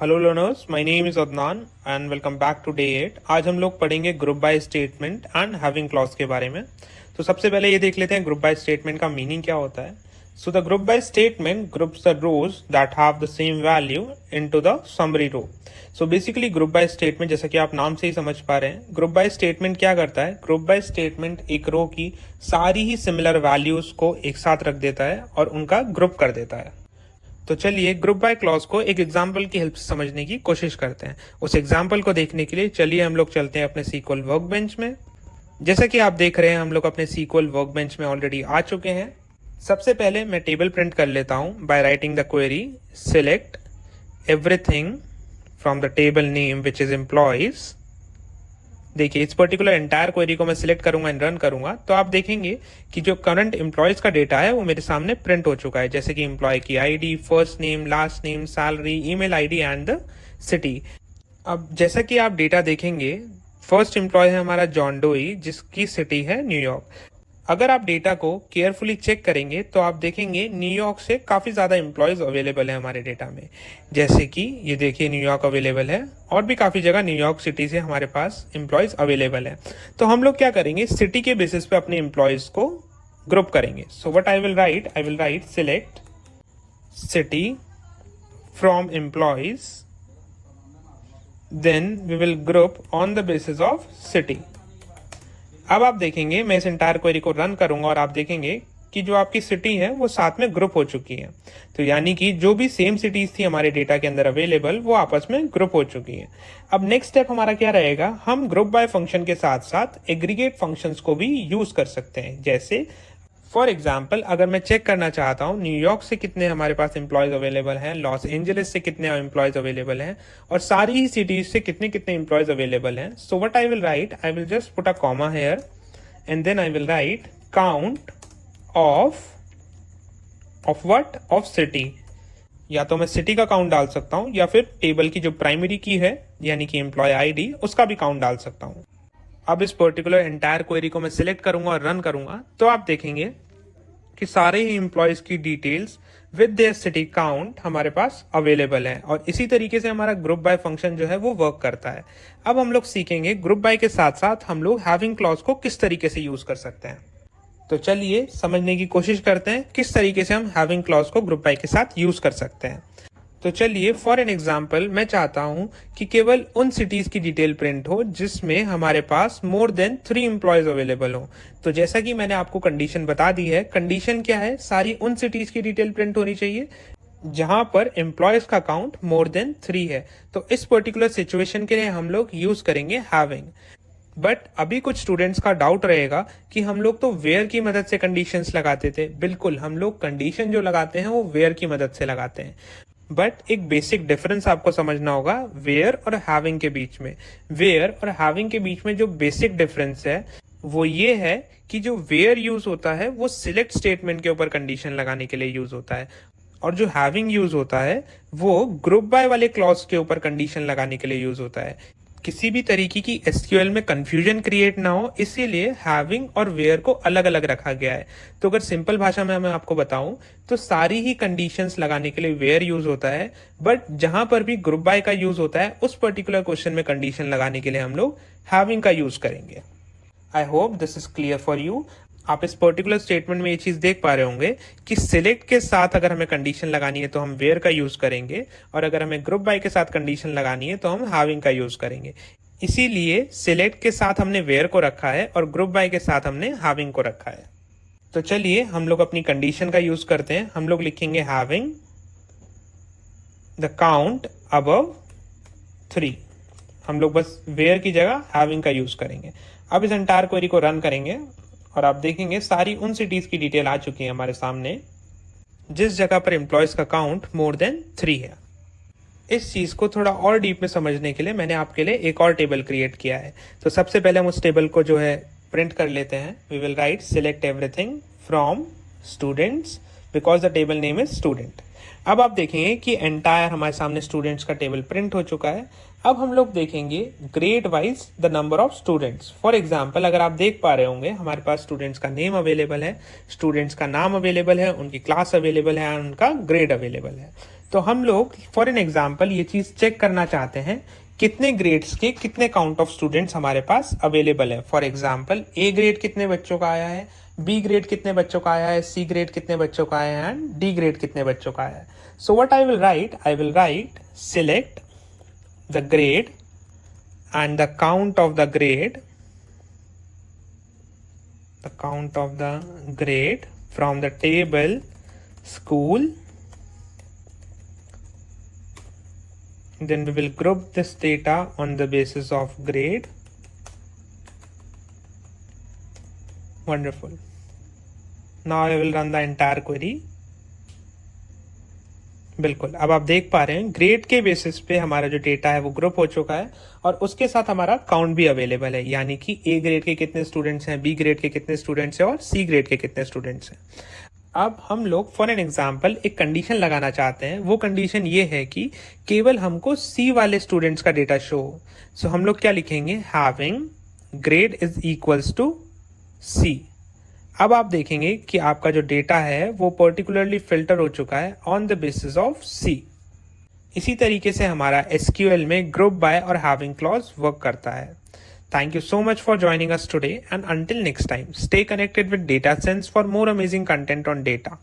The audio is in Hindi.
Hello learners, my name is Adnan and welcome back to day 8। आज हम लोग पढ़ेंगे group by statement and having clause के बारे में। तो सबसे पहले ये देख लेते हैं ग्रुप बाय स्टेटमेंट का मीनिंग क्या होता है। So the group by statement groups the rows that have the same value into the summary row. So basically group by statement, जैसा कि आप नाम से ही समझ पा रहे हैं, ग्रुप बाय स्टेटमेंट क्या करता है। ग्रुप बाय स्टेटमेंट एक रो की सारी ही सिमिलर वैल्यूज को एक साथ रख देता है और उनका ग्रुप कर देता है। तो चलिए ग्रुप बाय क्लॉज को एक एग्जाम्पल की हेल्प से समझने की कोशिश करते हैं। उस एग्जाम्पल को देखने के लिए चलिए हम लोग चलते हैं अपने सीक्वल वर्कबेंच में। जैसा कि आप देख रहे हैं, हम लोग अपने सीक्वल वर्कबेंच में ऑलरेडी आ चुके हैं। सबसे पहले मैं टेबल प्रिंट कर लेता हूं by writing the query select everything from the table name which is employees. देखिए, इस पर्टिकुलर एंटायर क्वेरी को मैं सिलेक्ट करूंगा एंड रन करूंगा तो आप देखेंगे कि जो करंट एम्प्लॉयज का डेटा है वो मेरे सामने प्रिंट हो चुका है, जैसे कि एम्प्लॉय की ID, first name, last name, salary, email ID and the city. अब जैसा कि आप डेटा देखेंगे, फर्स्ट एम्प्लॉय है हमारा जॉन डोई, जिसकी सिटी है न्यूयॉर्क। अगर आप डेटा को केयरफुली चेक करेंगे तो आप देखेंगे न्यूयॉर्क से काफ़ी ज़्यादा एम्प्लॉयज़ अवेलेबल है हमारे डेटा में। जैसे कि ये देखिए, न्यूयॉर्क अवेलेबल है और भी काफ़ी जगह न्यूयॉर्क सिटी से हमारे पास एम्प्लॉयज़ अवेलेबल है। तो हम लोग क्या करेंगे, सिटी के बेसिस पे अपने एम्प्लॉयज़ को ग्रुप करेंगे। So what I will write select city from employees, then we will group on the basis of city. अब आप देखेंगे, मैं इस एंटायर क्वेरी को रन करूंगा और आप देखेंगे कि जो आपकी सिटी है वो साथ में ग्रुप हो चुकी है। तो यानी कि जो भी सेम सिटीज थी हमारे डेटा के अंदर अवेलेबल, वो आपस में ग्रुप हो चुकी है। अब नेक्स्ट स्टेप हमारा क्या रहेगा, हम ग्रुप बाय फंक्शन के साथ साथ एग्रीगेट फंक्शंस को भी यूज कर सकते हैं। जैसे फॉर एग्जाम्पल, अगर मैं चेक करना चाहता हूँ न्यूयॉर्क से कितने हमारे पास एम्प्लॉयज अवेलेबल हैं, लॉस एंजलिस से कितने एम्प्लॉयज अवेलेबल हैं, और सारी ही सिटीज से कितने कितने एम्प्लॉयज अवेलेबल हैं। So what I will just put a comma here and then I will write count of what, of city. या तो मैं सिटी का काउंट डाल सकता हूँ या फिर टेबल की जो प्राइमरी की है यानी कि एम्प्लॉय आईडी, उसका भी काउंट डाल सकता हूँ। अब इस पर्टिकुलर एंटायर क्वेरी को मैं सिलेक्ट करूंगा और रन करूंगा तो आप देखेंगे कि सारे ही एम्प्लॉयज की details with their city count हमारे पास अवेलेबल है। और इसी तरीके से हमारा ग्रुप बाय फंक्शन जो है वो वर्क करता है। अब हम लोग सीखेंगे ग्रुप बाय के साथ साथ हम लोग हैविंग क्लॉज को किस तरीके से यूज कर सकते हैं। तो चलिए समझने की कोशिश करते हैं किस तरीके से हम हैविंग क्लॉज को ग्रुप बाय के साथ यूज कर सकते हैं। तो चलिए फॉर एन एग्जाम्पल, मैं चाहता हूं कि केवल उन सिटीज की डिटेल प्रिंट हो जिसमें हमारे पास मोर देन 3 एम्प्लॉयज अवेलेबल हो। तो जैसा कि मैंने आपको कंडीशन बता दी है, कंडीशन क्या है, सारी उन सिटीज की डिटेल प्रिंट होनी चाहिए जहां पर एम्प्लॉयज का काउंट मोर देन 3 है। तो इस पर्टिकुलर सिचुएशन के लिए हम लोग यूज करेंगे हैविंग। बट अभी कुछ स्टूडेंट्स का डाउट रहेगा कि हम लोग तो वेयर की मदद से कंडीशंस लगाते थे। बिल्कुल, हम लोग कंडीशन जो लगाते हैं वो वेयर की मदद से लगाते हैं। बट एक बेसिक डिफरेंस आपको समझना होगा वेयर और हैविंग के बीच में। वेयर और हैविंग के बीच में जो बेसिक डिफरेंस है वो ये है कि जो वेयर यूज होता है वो सिलेक्ट स्टेटमेंट के ऊपर कंडीशन लगाने के लिए यूज होता है, और जो हैविंग यूज होता है वो ग्रुप बाय वाले क्लॉज के ऊपर कंडीशन लगाने के लिए यूज होता है। किसी भी तरीके की एसक्यूएल में कंफ्यूजन क्रिएट ना हो, इसीलिए हैविंग और वेयर को अलग अलग रखा गया है। तो अगर सिंपल भाषा में मैं आपको बताऊं तो सारी ही कंडीशंस लगाने के लिए वेयर यूज होता है, बट जहां पर भी ग्रुप बाय का यूज होता है उस पर्टिकुलर क्वेश्चन में कंडीशन लगाने के लिए हम लोग हैविंग का यूज करेंगे। I hope this is clear for you. आप इस पर्टिकुलर स्टेटमेंट में ये चीज देख पा रहे होंगे कि सिलेक्ट के साथ अगर हमें कंडीशन लगानी है तो हम वेयर का यूज करेंगे, और अगर हमें ग्रुप बाय के साथ कंडीशन लगानी है तो हम हैविंग का यूज करेंगे। इसीलिए सिलेक्ट के साथ हमने वेयर को रखा है और ग्रुप बाय के साथ हमने हैविंग को रखा है। तो चलिए हम लोग अपनी कंडीशन का यूज करते हैं। हम लोग लिखेंगे हैविंग द काउंट अबव 3। हम लोग बस वेयर की जगह हैविंग का यूज करेंगे। अब इस एंटायर क्वेरी को रन करेंगे और आप देखेंगे सारी उन सिटीज की डिटेल आ चुकी है हमारे सामने जिस जगह पर एम्प्लॉयज का काउंट मोर देन 3 है। इस चीज को थोड़ा और डीप में समझने के लिए मैंने आपके लिए एक और टेबल क्रिएट किया है। तो सबसे पहले हम उस टेबल को जो है प्रिंट कर लेते हैं। We will write select everything from students because the table name is student. अब आप देखेंगे कि एंटायर हमारे सामने स्टूडेंट्स का टेबल प्रिंट हो चुका है। अब हम लोग देखेंगे grade wise the number of students. For example, अगर आप देख पा रहे होंगे हमारे पास स्टूडेंट्स का नेम अवेलेबल है, स्टूडेंट्स का नाम अवेलेबल है, उनकी क्लास अवेलेबल है, उनका ग्रेड अवेलेबल है। तो हम लोग फॉर एन एग्जाम्पल ये चीज चेक करना चाहते हैं कितने ग्रेड्स के कितने काउंट ऑफ स्टूडेंट्स हमारे पास अवेलेबल है। फॉर एग्जाम्पल ए ग्रेड कितने बच्चों का आया है, बी ग्रेड कितने बच्चों का आया है, सी ग्रेड कितने बच्चों का आया है एंड डी ग्रेड कितने बच्चों का आया है। सो what I will write select the grade and the count of the grade from the table school. Then we will group this data on the basis of grade. Wonderful. Now I will run the entire query. बिल्कुल, अब आप देख पा रहे हैं ग्रेड के बेसिस पे हमारा जो डेटा है वो ग्रुप हो चुका है और उसके साथ हमारा काउंट भी अवेलेबल है, यानी कि ए ग्रेड के कितने स्टूडेंट्स हैं, बी ग्रेड के कितने स्टूडेंट्स हैं और सी ग्रेड के कितने स्टूडेंट्स हैं। अब हम लोग फॉर एन एग्जांपल एक कंडीशन लगाना चाहते हैं। वो कंडीशन ये है कि केवल हमको सी वाले स्टूडेंट्स का डेटा शो हो। सो हम लोग क्या लिखेंगे, having grade is equals to C. अब आप देखेंगे कि आपका जो डेटा है वो पर्टिकुलरली फिल्टर हो चुका है ऑन द बेसिस ऑफ सी। इसी तरीके से हमारा SQL में ग्रुप बाय और हैविंग क्लॉज वर्क करता है। Thank you so much for joining us today and until next time stay connected with data sense for more amazing content on data.